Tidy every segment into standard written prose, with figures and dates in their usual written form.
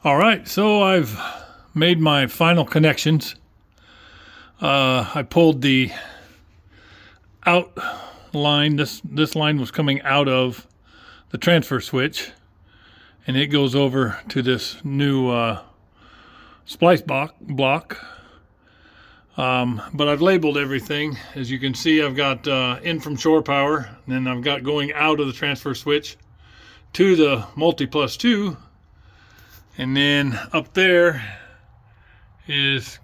All right, so I've made my final connections. I pulled the out line. This line was coming out of the transfer switch, and it goes over to this new splice block. But I've labeled everything. As you can see, I've got in from shore power, and then I've got going out of the transfer switch to the multi plus 2. And then up there is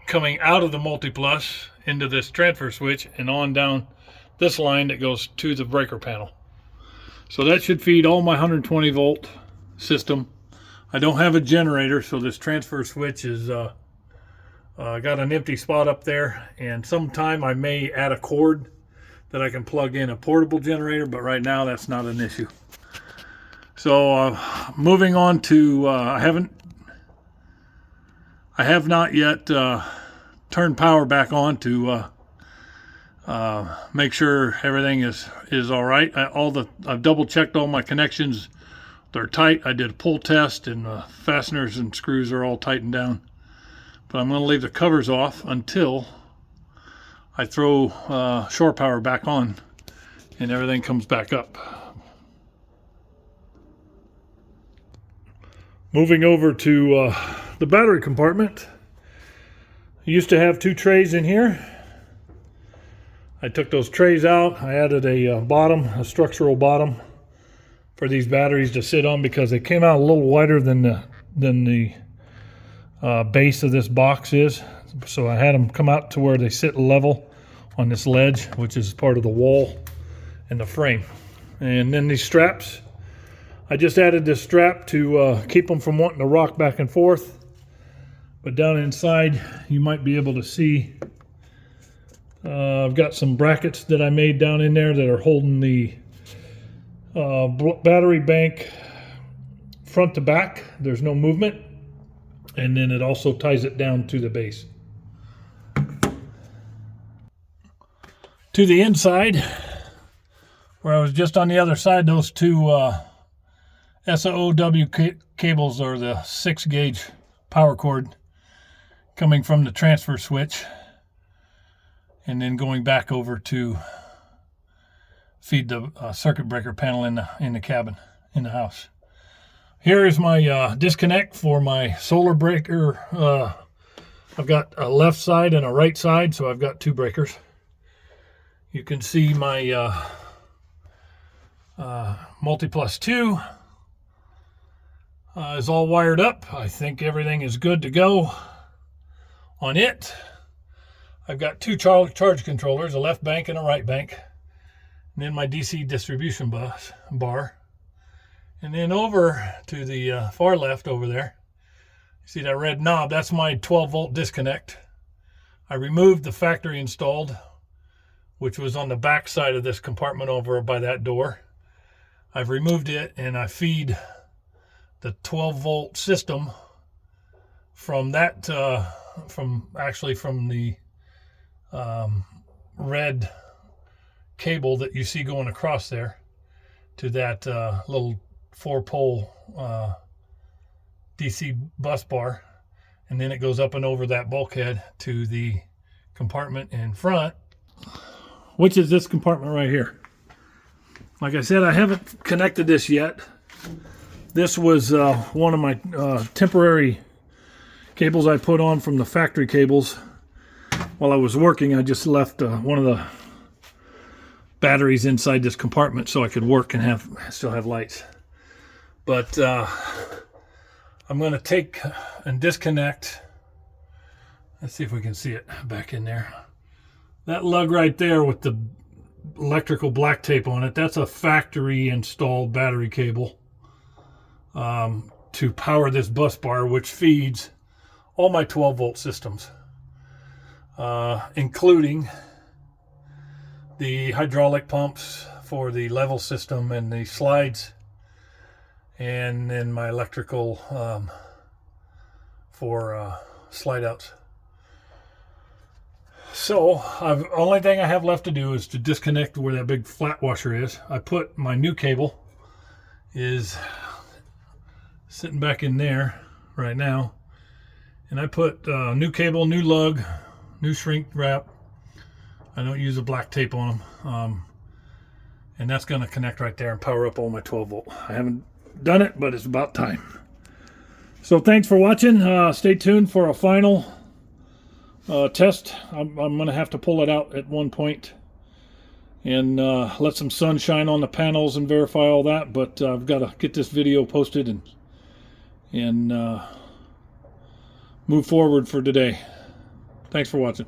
coming out of the multi-plus into this transfer switch and on down this line that goes to the breaker panel. So that should feed all my 120 volt system. I don't have a generator, so this transfer switch is got an empty spot up there, and sometime I may add a cord that I can plug in a portable generator, but right now that's not an issue. So moving on to, I have not yet turned power back on to make sure everything is all right. I've double checked all my connections; they're tight. I did a pull test, and the fasteners and screws are all tightened down. But I'm going to leave the covers off until I throw shore power back on and everything comes back up. Moving over to the battery compartment. I used to have 2 trays in here. I took those trays out. I added a structural bottom for these batteries to sit on because they came out a little wider than the base of this box is. So I had them come out to where they sit level on this ledge, which is part of the wall and the frame. And then these straps, I just added this strap to keep them from wanting to rock back and forth. But down inside, you might be able to see I've got some brackets that I made down in there that are holding the battery bank front to back. There's no movement. And then it also ties it down to the base. To the inside, where I was just on the other side, those 2 SOW cables are the 6-gauge power cord coming from the transfer switch and then going back over to feed the circuit breaker panel in the cabin, in the house. Here is my disconnect for my solar breaker. I've got a left side and a right side, so I've got 2 breakers. You can see my multi plus 2 is all wired up. I think everything is good to go on it. I've got 2 charge controllers, a left bank and a right bank, and then my DC distribution bar. And then over to the far left over there, you see that red knob? That's my 12 volt disconnect. I removed the factory installed, which was on the back side of this compartment over by that door. I've removed it, and I feed the 12 volt system from that, from the red cable that you see going across there to that little 4-pole DC bus bar, and then it goes up and over that bulkhead to the compartment in front, which is this compartment right here. Like I said, I haven't connected this yet. This was one of my temporary cables I put on from the factory cables. While I was working, I just left one of the batteries inside this compartment so I could work and still have lights. But I'm going to take and disconnect. Let's see if we can see it back in there. That lug right there with the electrical black tape on it, that's a factory installed battery cable to power this bus bar, which feeds all my 12 volt systems, including the hydraulic pumps for the level system and the slides, and then my electrical for slide outs. So only thing I have left to do is to disconnect where that big flat washer is. I put my new cable is sitting back in there. right now. And I put new cable, new lug, new shrink wrap. I don't use a black tape on them. And that's going to connect right there and power up all my 12 volt. I haven't done it, but it's about time. So thanks for watching. Stay tuned for a final test. I'm going to have to pull it out at one point and let some sun shine on the panels and verify all that. But I've got to get this video posted and move forward for today. Thanks for watching.